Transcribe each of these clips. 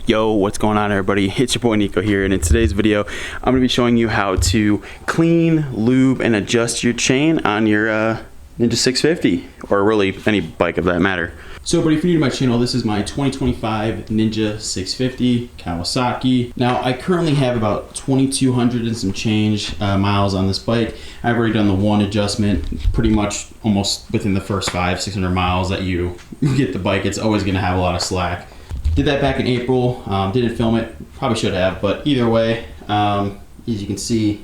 Yo, what's going on everybody? It's your boy Nico here, and in today's video I'm going to be showing you how to clean, lube, and adjust your chain on your Ninja 650, or really any bike of that matter. So buddy, if you're new to my channel, this is my 2025 Ninja 650 Kawasaki. Now I currently have about 2,200 and some change miles on this bike. I've already done the one adjustment pretty much almost within the first 500-600 miles that you get the bike. It's always going to have a lot of slack. Did that back in April, didn't film it, probably should have, but either way, as you can see,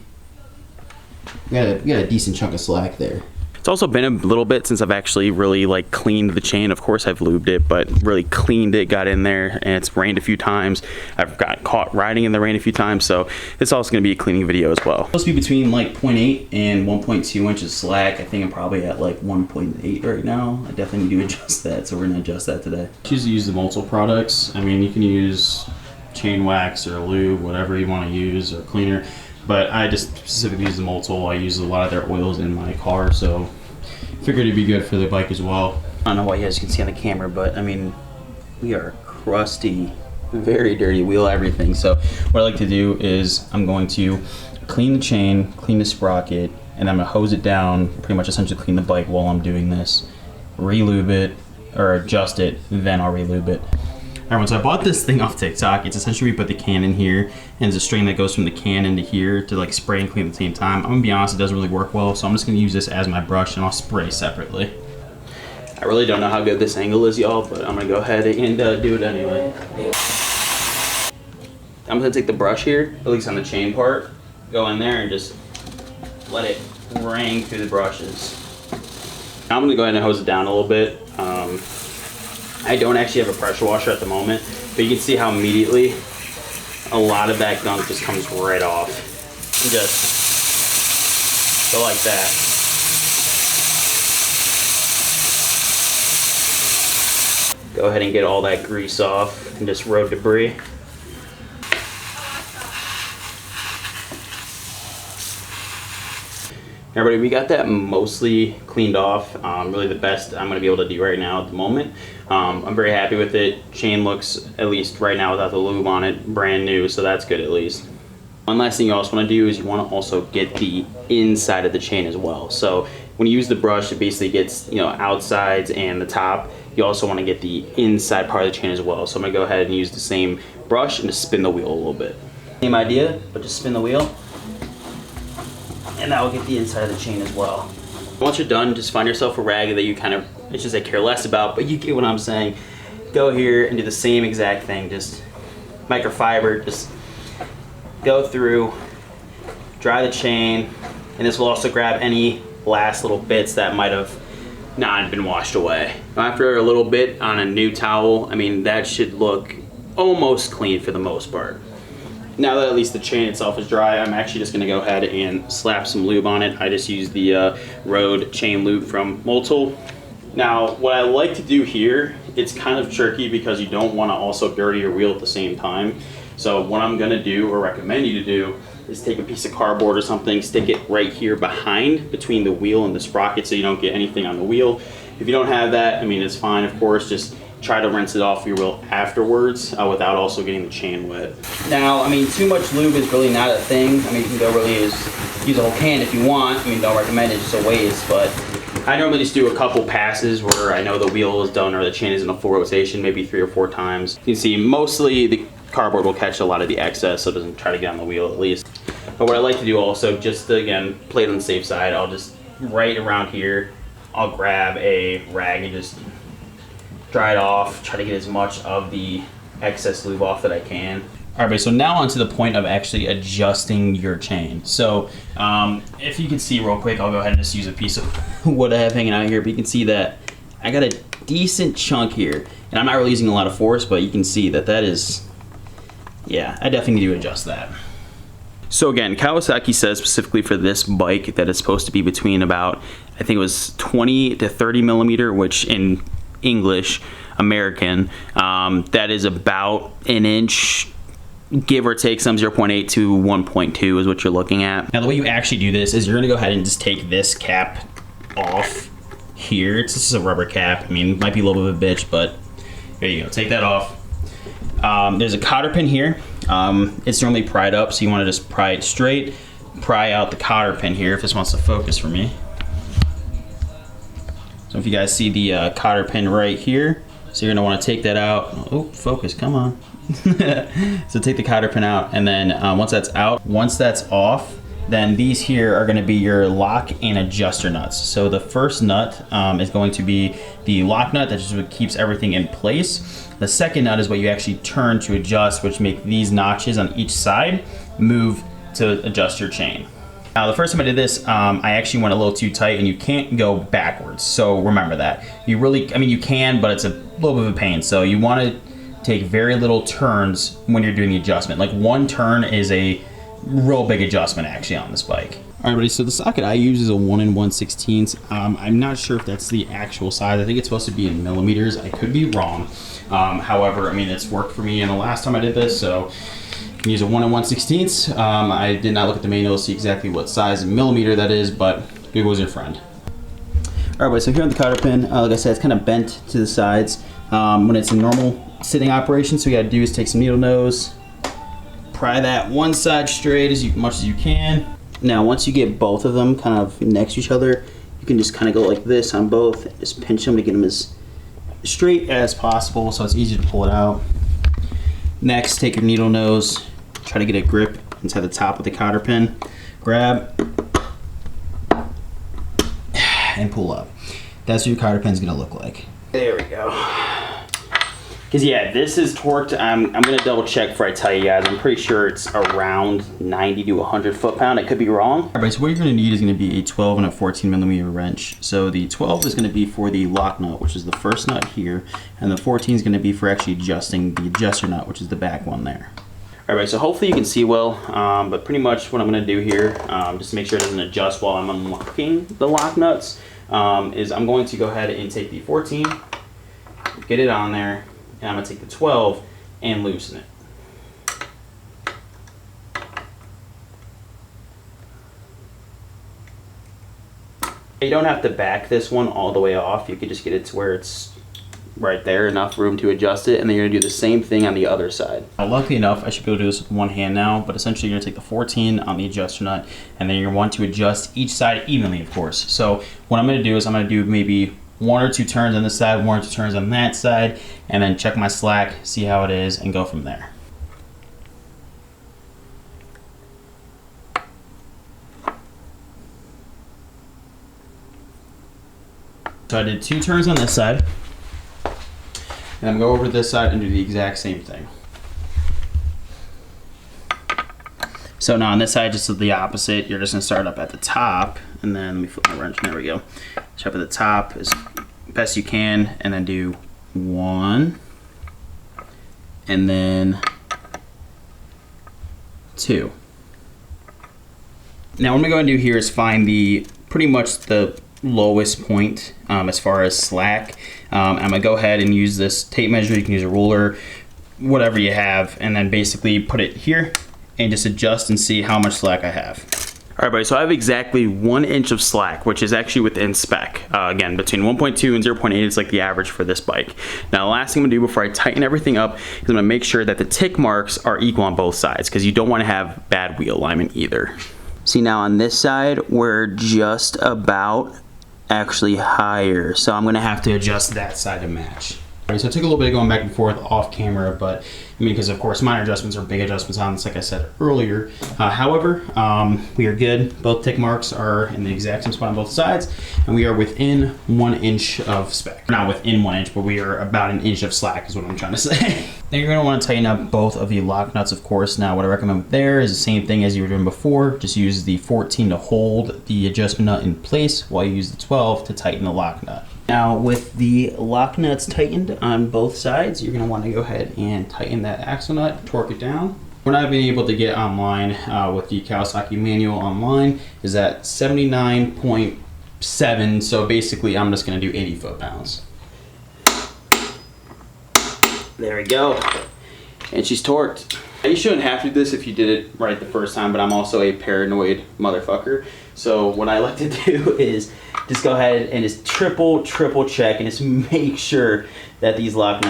we got a decent chunk of slack there. It's also been a little bit since I've actually really like cleaned the chain. Of course I've lubed it, but really cleaned it, got in there, and it's rained a few times. I've got caught riding in the rain a few times, so it's also gonna be a cleaning video as well. It's supposed to be between like 0.8 and 1.2 inches slack. I think I'm probably at like 1.8 right now. I definitely need to adjust that, so we're gonna adjust that today. I choose to use the multiple products. I mean, you can use chain wax or lube, whatever you wanna use, or cleaner. But I just specifically use the multiple. I use a lot of their oils in my car, so figured it'd be good for the bike as well. I don't know what you guys can see on the camera, but I mean, we are crusty, very dirty wheel, everything. So what I like to do is I'm going to clean the chain, clean the sprocket, and I'm gonna hose it down, pretty much essentially clean the bike while I'm doing this. Re-lube it, or adjust it, then I'll re-lube it. Alright, so I bought this thing off TikTok. It's essentially we put the can in here, and there's a string that goes from the can into here to like spray and clean at the same time. I'm gonna be honest, it doesn't really work well, so I'm just gonna use this as my brush and I'll spray separately. I really don't know how good this angle is, y'all, but I'm gonna go ahead and do it anyway. I'm gonna take the brush here, at least on the chain part, go in there and just let it ring through the brushes. Now I'm gonna go ahead and hose it down a little bit. I don't actually have a pressure washer at the moment, but you can see how immediately a lot of that gunk just comes right off. And just go like that. Go ahead and get all that grease off and just road debris. Everybody, we got that mostly cleaned off. Really the best I'm gonna be able to do right now at the moment. I'm very happy with it. Chain looks, at least right now without the lube on it, brand new, so that's good at least. One last thing you also wanna do is you wanna also get the inside of the chain as well. So when you use the brush, it basically gets, you know, outsides and the top. You also wanna get the inside part of the chain as well. So I'm gonna go ahead and use the same brush and just spin the wheel a little bit. Same idea, but just spin the wheel. And that will get the inside of the chain as well. Once you're done, just find yourself a rag that you kind of, it's just care less about, but you get what I'm saying. Go here and do the same exact thing, just microfiber, just go through, dry the chain, and this will also grab any last little bits that might have not been washed away. After a little bit on a new towel, I mean, that should look almost clean for the most part. Now that at least the chain itself is dry, I'm actually just gonna go ahead and slap some lube on it. I just used the Road chain lube from Multiple. Now, what I like to do here, it's kind of tricky because you don't wanna also dirty your wheel at the same time. So what I'm gonna do, or recommend you to do, is take a piece of cardboard or something, stick it right here behind, between the wheel and the sprocket so you don't get anything on the wheel. If you don't have that, I mean, it's fine, of course, just try to rinse it off your wheel afterwards without also getting the chain wet. Now, I mean, too much lube is really not a thing. I mean, you can go really use a whole can if you want. I mean, don't recommend it, just a waste, but I normally just do a couple passes where I know the wheel is done or the chain is in a full rotation, maybe 3 or 4 times. You can see mostly the cardboard will catch a lot of the excess, so it doesn't try to get on the wheel at least. But what I like to do also, just to, again, play it on the safe side, I'll just, right around here, I'll grab a rag and just dry it off, try to get as much of the excess lube off that I can. All right, so now on to the point of actually adjusting your chain. So if you can see real quick, I'll go ahead and just use a piece of wood I have hanging out here, but you can see that I got a decent chunk here. And I'm not really using a lot of force, but you can see that that is, yeah, I definitely need to adjust that. So again, Kawasaki says specifically for this bike that it's supposed to be between about, I think it was 20 to 30 millimeter, which in English, American, that is about an inch, give or take some 0.8 to 1.2 is what you're looking at. Now the way you actually do this is you're gonna go ahead and just take this cap off here. It's just a rubber cap. I mean, it might be a little bit of a bitch, but there you go, take that off. There's a cotter pin here. It's normally pried up, so you want to just pry it straight, pry out the cotter pin here if this wants to focus for me. So if you guys see the cotter pin right here, so you're gonna want to take that out. Oh, focus, come on. So take the cotter pin out, and then once that's off, then these here are gonna be your lock and adjuster nuts. So the first nut is going to be the lock nut that just keeps everything in place. The second nut is what you actually turn to adjust, which make these notches on each side move to adjust your chain. Now, the first time I did this, I actually went a little too tight, and you can't go backwards. So remember that. You really, I mean, you can, but it's a little bit of a pain. So you want to take very little turns when you're doing the adjustment. Like, one turn is a real big adjustment actually on this bike. All right, buddy, so the socket I use is a 1 1/16. I'm not sure if that's the actual size. I think it's supposed to be in millimeters. I could be wrong. However, I mean, it's worked for me in the last time I did this, so you can use a 1 1/16. I did not look at the manual to see exactly what size in millimeter that is, but Google's your friend. All right, buddy, so here on the cotter pin, like I said, it's kind of bent to the sides. When it's a normal sitting operation, so what you gotta do is take some needle nose, pry that one side straight as much as you can. Now, once you get both of them kind of next to each other, you can just kind of go like this on both, just pinch them to get them as straight as possible so it's easy to pull it out. Next, take your needle nose, try to get a grip inside the top of the cotter pin, grab, and pull up. That's what your cotter pin's gonna look like. There we go. Because yeah, this is torqued. I'm gonna double check before I tell you guys. I'm pretty sure it's around 90 to 100 foot-pound. I could be wrong. All right, so what you're gonna need is gonna be a 12 and a 14 millimeter wrench. So the 12 is gonna be for the lock nut, which is the first nut here, and the 14 is gonna be for actually adjusting the adjuster nut, which is the back one there. All right, so hopefully you can see well, but pretty much what I'm gonna do here, just to make sure it doesn't adjust while I'm unlocking the lock nuts, is I'm going to go ahead and take the 14, get it on there, and I'm gonna take the 12 and loosen it. You don't have to back this one all the way off. You could just get it to where it's right there, enough room to adjust it, and then you're gonna do the same thing on the other side. Now, luckily enough, I should be able to do this with one hand now, but essentially you're gonna take the 14 on the adjuster nut, and then you're gonna want to adjust each side evenly, of course. So what I'm gonna do is I'm gonna do maybe 1 or 2 turns on this side, 1 or 2 turns on that side, and then check my slack, see how it is, and go from there. So I did 2 turns on this side, and I'm gonna go over to this side and do the exact same thing. So now on this side, just the opposite, you're just gonna start up at the top, and then let me flip my wrench, there we go. Start at the top as best you can, and then do 1, and then 2. Now what I'm gonna go and do here is find pretty much the lowest point as far as slack. I'm gonna go ahead and use this tape measure. You can use a ruler, whatever you have, and then basically put it here and just adjust and see how much slack I have. All right, buddy, so I have exactly 1 inch of slack, which is actually within spec. Again, between 1.2 and 0.8 is like the average for this bike. Now, the last thing I'm gonna do before I tighten everything up is I'm gonna make sure that the tick marks are equal on both sides, because you don't wanna have bad wheel alignment either. See, now on this side, we're just about actually higher, so I'm gonna have to adjust that side to match. All right, so it took a little bit of going back and forth off camera, but I mean, because of course minor adjustments are big adjustments on this, like I said earlier. However, we are good. Both tick marks are in the exact same spot on both sides, and we are within 1 inch of spec. Not within 1 inch, but we are about 1 inch of slack is what I'm trying to say. Now you're gonna wanna tighten up both of the lock nuts, of course. Now what I recommend there is the same thing as you were doing before. Just use the 14 to hold the adjustment nut in place while you use the 12 to tighten the lock nut. Now with the lock nuts tightened on both sides, you're going to want to go ahead and tighten that axle nut, torque it down. What I've been able to get online with the Kawasaki manual online is at 79.7, so basically I'm just going to do 80 foot-pounds. There we go. And she's torqued. You shouldn't have to do this if you did it right the first time, but I'm also a paranoid motherfucker. So what I like to do is just go ahead and just triple check and just make sure that these lock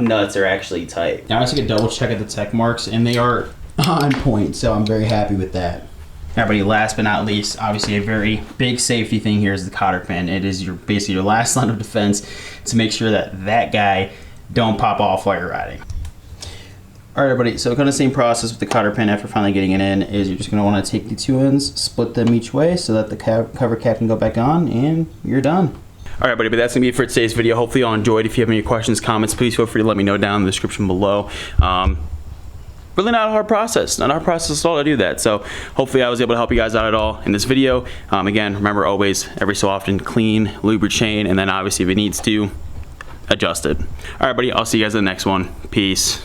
nuts are actually tight. Now I just take a double check at the tech marks, and they are on point, so I'm very happy with that. Everybody, last but not least, obviously a very big safety thing here is the cotter pin. It is basically your last line of defense to make sure that that guy don't pop off while you're riding. All right, everybody, so kind of the same process with the cotter pin after finally getting it in is you're just gonna wanna take the two ends, split them each way so that the cover cap can go back on, and you're done. All right, buddy, but that's gonna be it for today's video. Hopefully you all enjoyed. If you have any questions, comments, please feel free to let me know down in the description below. Really not a hard process, not a hard process at all to do that. So hopefully I was able to help you guys out at all in this video. Again, remember always, every so often, clean, lube your chain, and then obviously if it needs to, adjust it. All right, buddy, I'll see you guys in the next one. Peace.